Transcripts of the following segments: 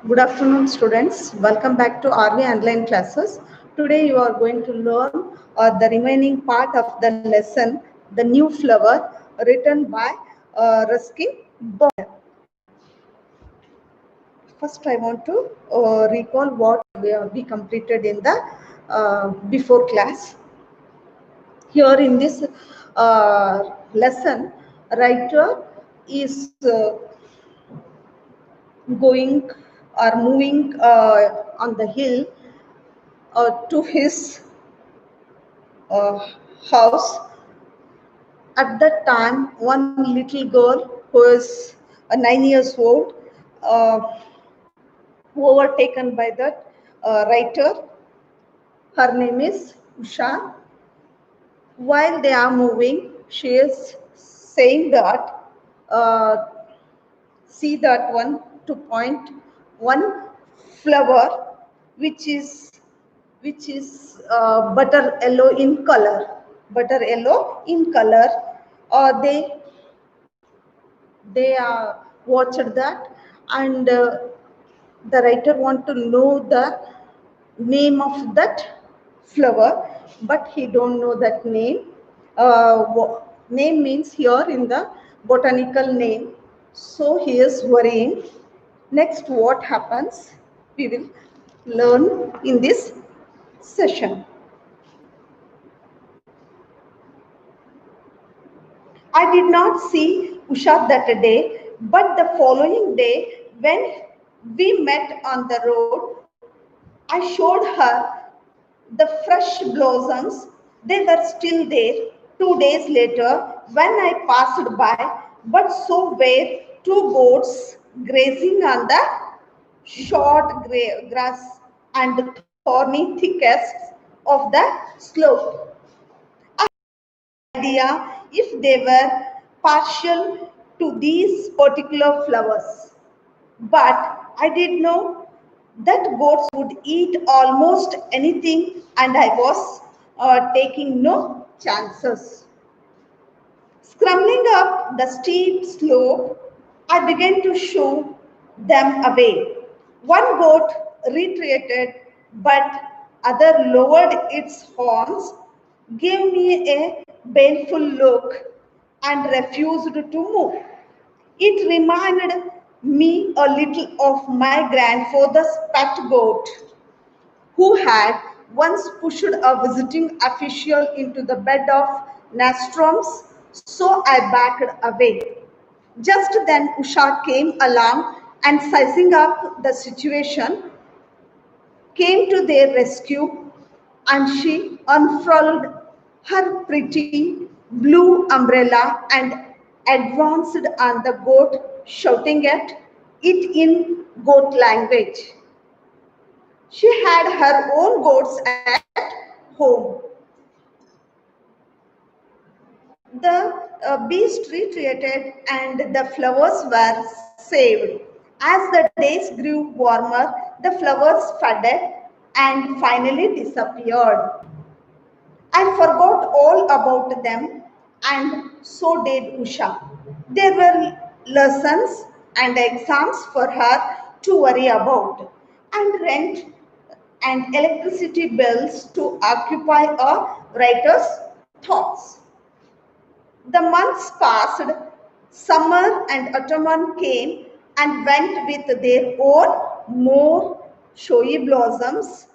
Good afternoon, students. Welcome back to RV Online Classes. Today you are going to learn the remaining part of the lesson, The New Flower, written by Ruskin Bond. First, I want to recall what we completed in the before class. Here in this lesson, writer is going or moving on the hill to his house. At that time, one little girl who is 9 years old, uh, overtaken by that writer. Her name is Usha. While they are moving, she is saying that, uh, see that one to point one flower which is butter yellow in color. Butter yellow in color. They watched that, and the writer want to know the name of that flower, but he don't know that name. Name means here in the botanical name, so he is worrying. Next, what happens, we will learn in this session. I did not see Usha that day, but the following day, when we met on the road, I showed her the fresh blossoms. They were still there 2 days later when I passed by, but so were two goats grazing on the short grass and thorny thickets of the slope. Idea if they were partial to these particular flowers, but I did know that goats would eat almost anything, and I was taking no chances. Scrambling up the steep slope, I began to shoo them away. One goat retreated, but other lowered its horns, gave me a baleful look, and refused to move. It reminded me a little of my grandfather's pet goat, who had once pushed a visiting official into the bed of nostrums, so I backed away. Just then Usha came along and, sizing up the situation, came to their rescue, and she unfurled her pretty blue umbrella and advanced on the goat, shouting at it in goat language. She had her own goats at home. The beast retreated and the flowers were saved. As the days grew warmer, the flowers faded and finally disappeared. I forgot all about them, and so did Usha. There were lessons and exams for her to worry about, and rent and electricity bills to occupy a writer's thoughts. The months passed, summer and autumn came and went with their own more showy blossoms,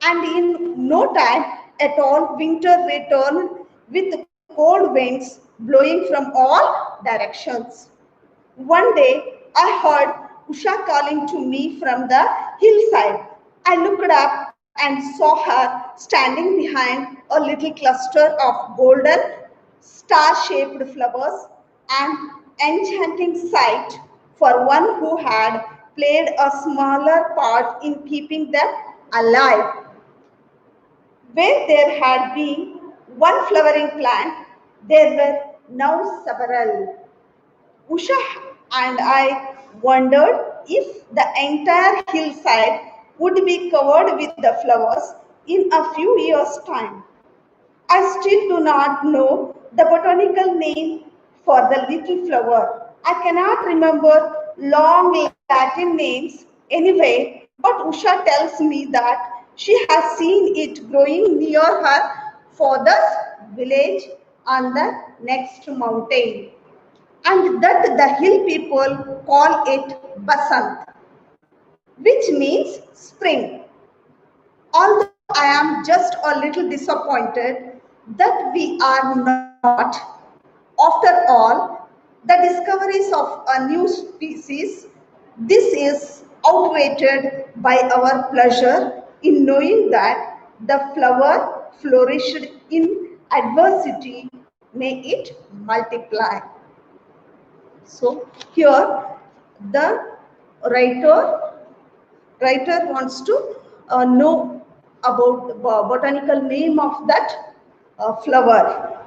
and in no time at all, winter returned with cold winds blowing from all directions. One day, I heard Usha calling to me from the hillside. I looked up and saw her standing behind a little cluster of golden star-shaped flowers, an enchanting sight for one who had played a smaller part in keeping them alive. Where there had been one flowering plant, there were now several. Usha and I wondered if the entire hillside would be covered with the flowers in a few years' time. I still do not know the botanical name for the little flower. I cannot remember long Latin names anyway, but Usha tells me that she has seen it growing near her father's village on the next mountain, and that the hill people call it Basant, which means spring. Although I am just a little disappointed that we are not, after all, the discoveries of a new species, this is outweighed by our pleasure in knowing that the flower flourished in adversity, may it multiply. So here the writer wants to know about the botanical name of that flower.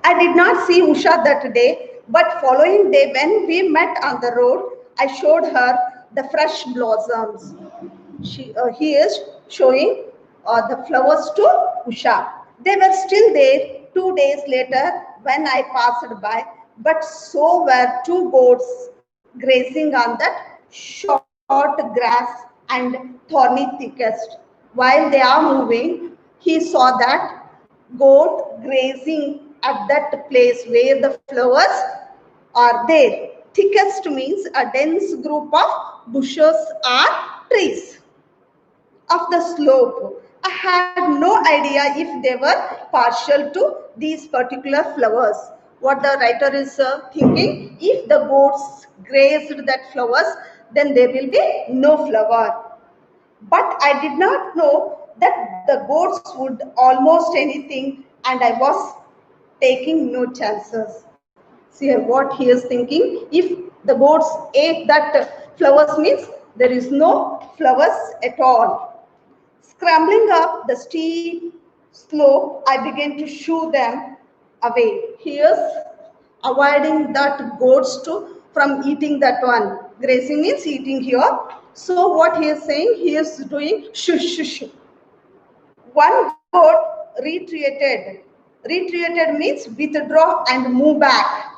I did not see Usha that day, but following day when we met on the road, I showed her the fresh blossoms. He is showing the flowers to Usha. They were still there 2 days later when I passed by, but so were two goats grazing on that short grass and thorny thickest. While they are moving, he saw that goat grazing at that place where the flowers are there. Thickest means a dense group of bushes or trees of the slope. I had no idea if they were partial to these particular flowers. What the writer is thinking, if the goats grazed that flowers, then there will be no flower. But I did not know that the goats would almost anything, and I was taking no chances. See here what he is thinking. If the goats ate that flowers means there is no flowers at all. Scrambling up the steep slope, I began to shoo them away. He is avoiding that goats to from eating that one. Grazing means eating here. So what he is saying, he is doing shush shush. One goat retreated. Retreated means withdraw and move back.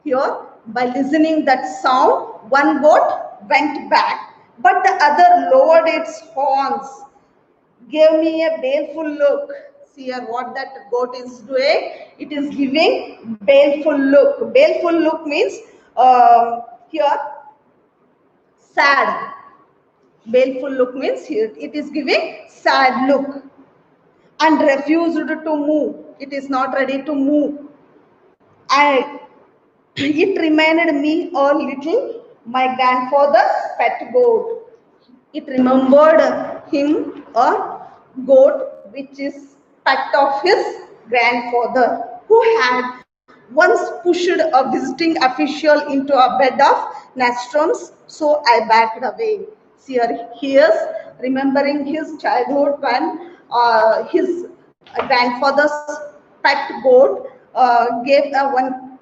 Here, by listening that sound, one goat went back, but the other lowered its horns, gave me a baleful look. See here what that goat is doing. It is giving baleful look. Baleful look means here sad. Baleful look means here it is giving sad look and refused to move. It is not ready to move. I it reminded me a little my grandfather's pet goat. It remembered him a goat which is pet of his grandfather who had once pushed a visiting official into a bed of nostrums, so I backed away. See here, he is remembering his childhood when his grandfather's pet goat gave a one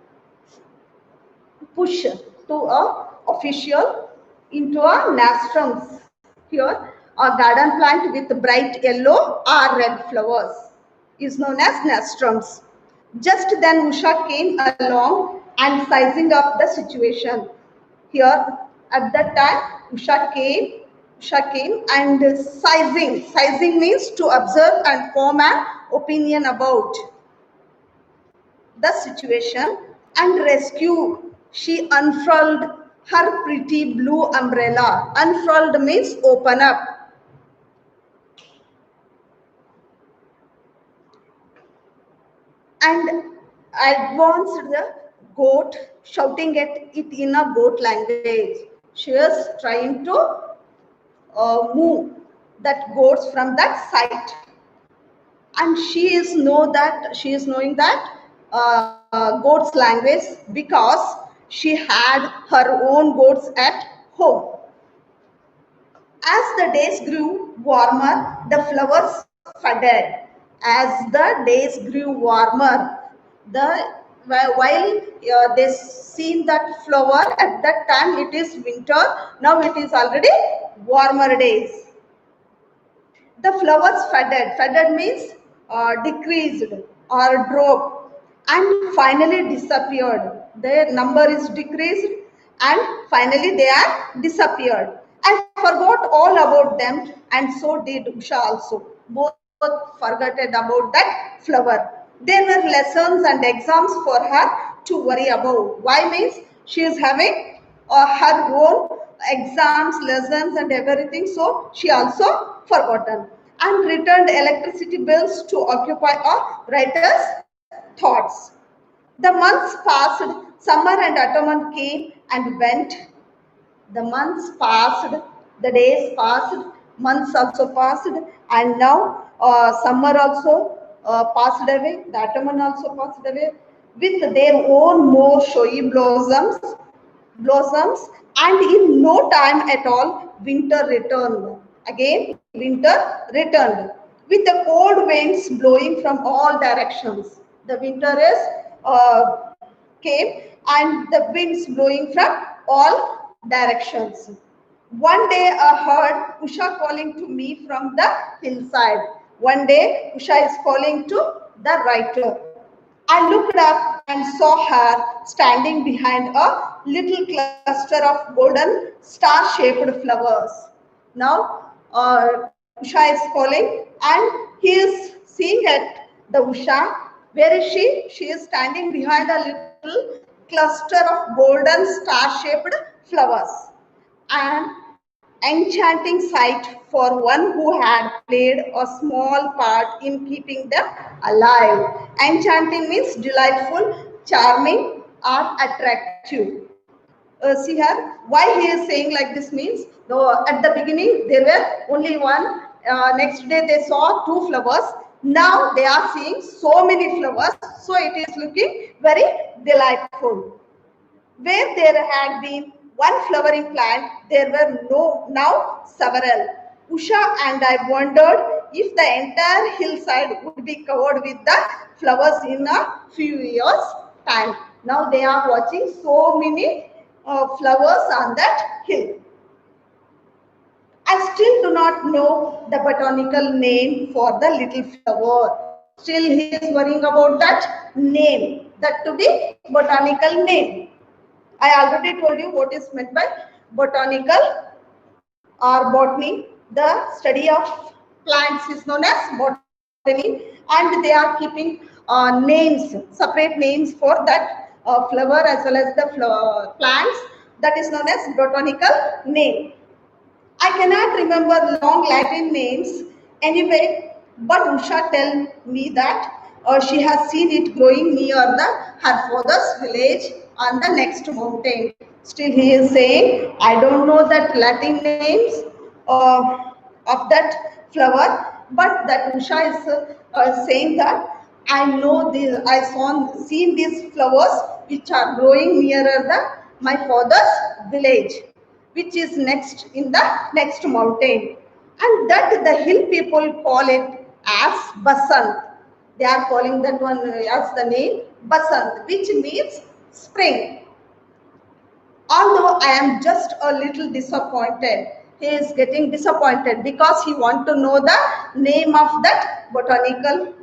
push to a official into a nostrums. Here, a garden plant with bright yellow or red flowers is known as nostrums. Just then Usha came along and sizing up the situation. Here, at that time, Usha came and sizing. Sizing means to observe and form an opinion about the situation and rescue. She unfurled her pretty blue umbrella. Unfurled means open up. And advanced the goat, shouting at it in a goat language. She is trying to move that goats from that site, and she is knowing that goats language because she had her own goats at home. As the days grew warmer, the flowers faded. As the days grew warmer, the while they seen that flower at that time it is winter. Now it is already warmer days. The flowers faded. Faded means decreased or dropped and finally disappeared. Their number is decreased and finally they are disappeared. I forgot all about them and so did Usha also. Both forgotten about that flower. There were lessons and exams for her to worry about. Why means she is having her own exams, lessons, and everything. So she also forgotten and returned electricity bills to occupy a writer's thoughts. The months passed, summer and autumn came and went. The months passed, the days passed, months also passed, and now summer also passed away, the autumn also passed away with their own more showy blossoms, and in no time at all, winter returned. Again, winter returned with the cold winds blowing from all directions. The winter is came and the winds blowing from all directions. One day I heard Usha calling to me from the hillside. One day Usha is calling to the writer. I looked up and saw her standing behind a little cluster of golden star-shaped flowers. Now Usha is calling and he is seeing at the Usha. Where is she? She is standing behind a little cluster of golden star-shaped flowers. An enchanting sight for one who had played a small part in keeping them alive. Enchanting means delightful, charming, or attractive. See here, why he is saying like this means, though at the beginning there were only one, next day they saw two flowers, now they are seeing so many flowers, so it is looking very delightful. Where there had been one flowering plant, there were now several. Usha and I wondered if the entire hillside would be covered with the flowers in a few years' time. Now they are watching so many flowers on that hill. I still do not know the botanical name for the little flower. Still he is worrying about that name, that to be botanical name. I already told you what is meant by botanical or botany. The study of plants is known as botany, and they are keeping names, separate names for that flower as well as the plants. That is known as botanical name. I cannot remember long Latin names anyway, but Usha tell me that she has seen it growing near her father's village on the next mountain. Still, he is saying, I don't know that Latin names of that flower, but that Usha is saying that I know this. I saw seen these flowers which are growing nearer my father's village, which is next in the next mountain, and that the hill people call it as Basant. They are calling that one as the name Basant, which means spring. Although I am just a little disappointed, he is getting disappointed because he want to know the name of that botanical,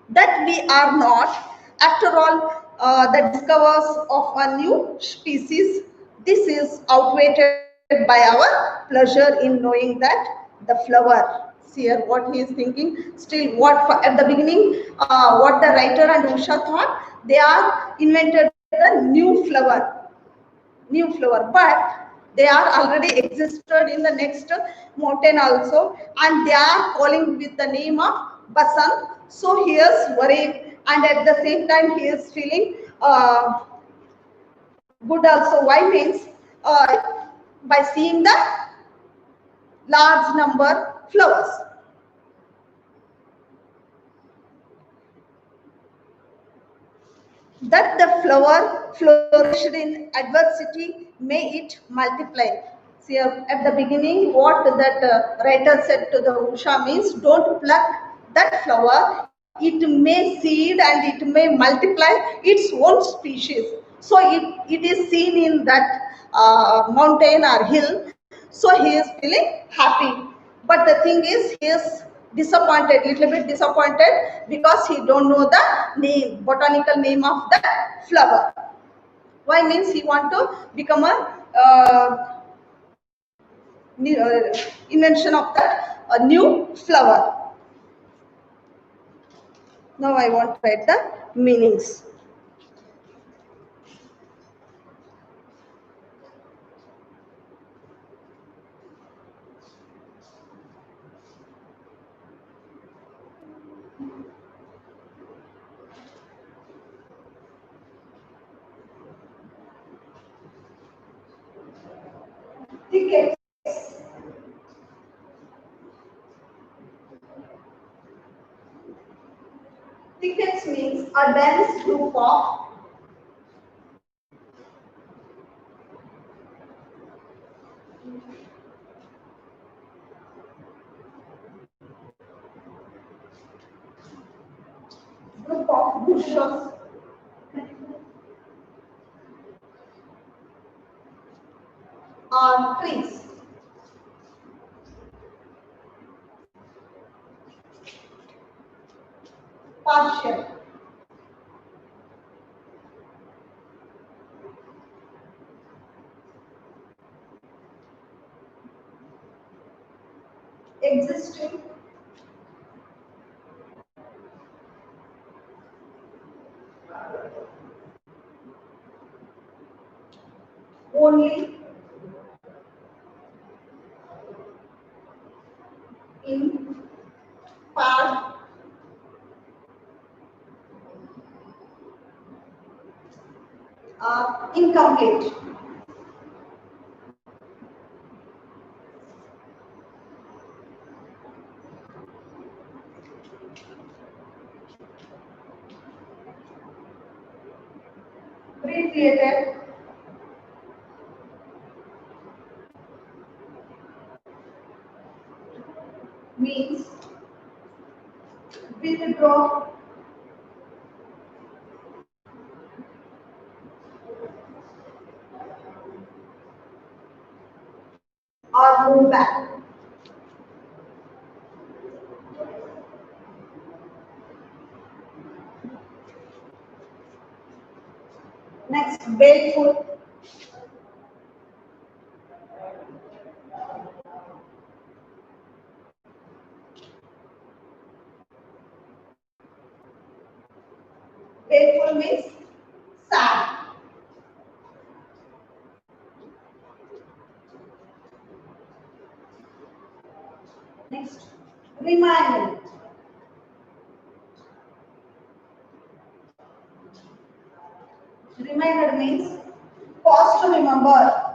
that we are not, after all, the discoverers of a new species. This is outweighed by our pleasure in knowing that the flower. See here what he is thinking. Still, what at the beginning, what the writer and Usha thought, they are invented the new flower, but they are already existed in the next mountain also, and they are calling with the name of Basant. So he is worried, and at the same time he is feeling good also. Why means by seeing the large number flowers. That the flower flourished in adversity, may it multiply. See, at the beginning, what that writer said to the Usha means, don't pluck that flower. It may seed and it may multiply its own species. So it is seen in that mountain or hill. So he is feeling happy. But the thing is, he is disappointed, little bit disappointed, because he don't know the name, botanical name of the flower. Why means he want to become a invention of that a new flower. Now I want to write the meanings. Tickets. Tickets means a dense group of bushes or trees. Partial. Existing. Only in part incomplete. Recreated. Means withdraw or move back. Next, barefoot. Barefoot means sad. Next, remind. Reminder means pause to remember.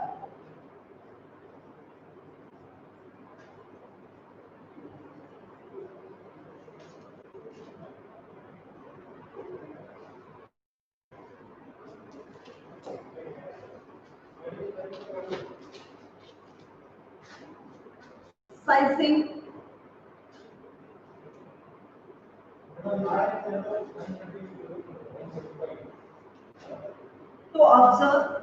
Sizing. To observe.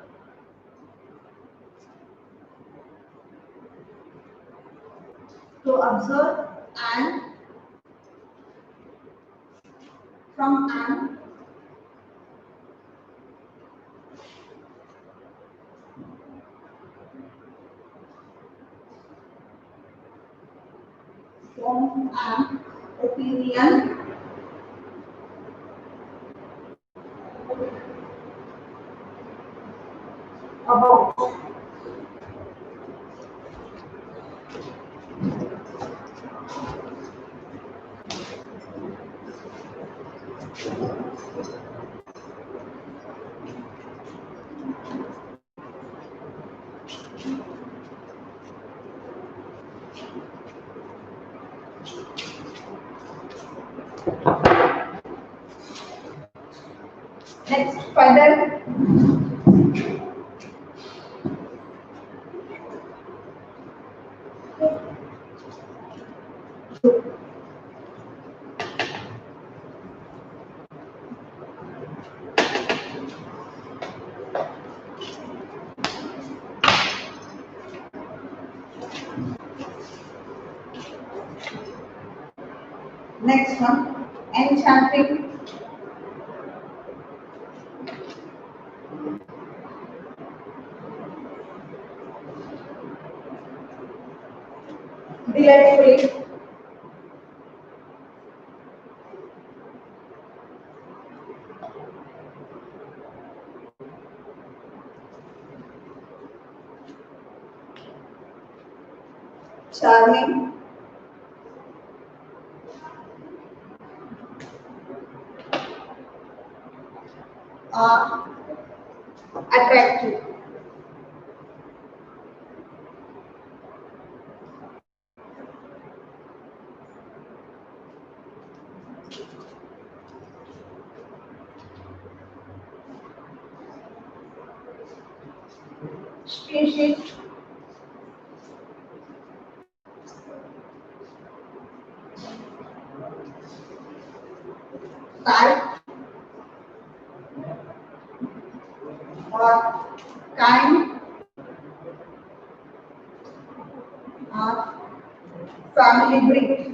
To observe and from and from an opinion about. Next, further. Next one, enchanting, delightfully, charming, or attractive. Species, type, or kind, or family breed.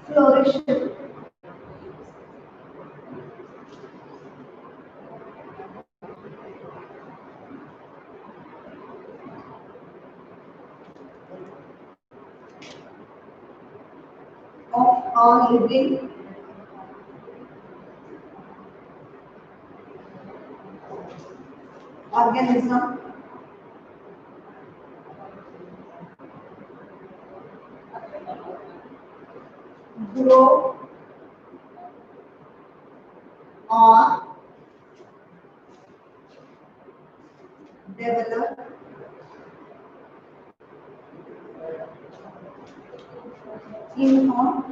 Flourish, of all living organism, grow or develop in a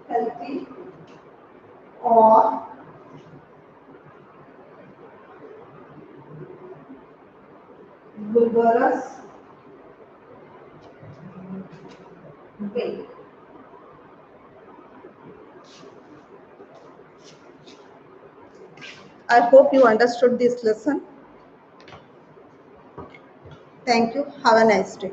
healthy or vigorous way. I hope you understood this lesson. Thank you. Have a nice day.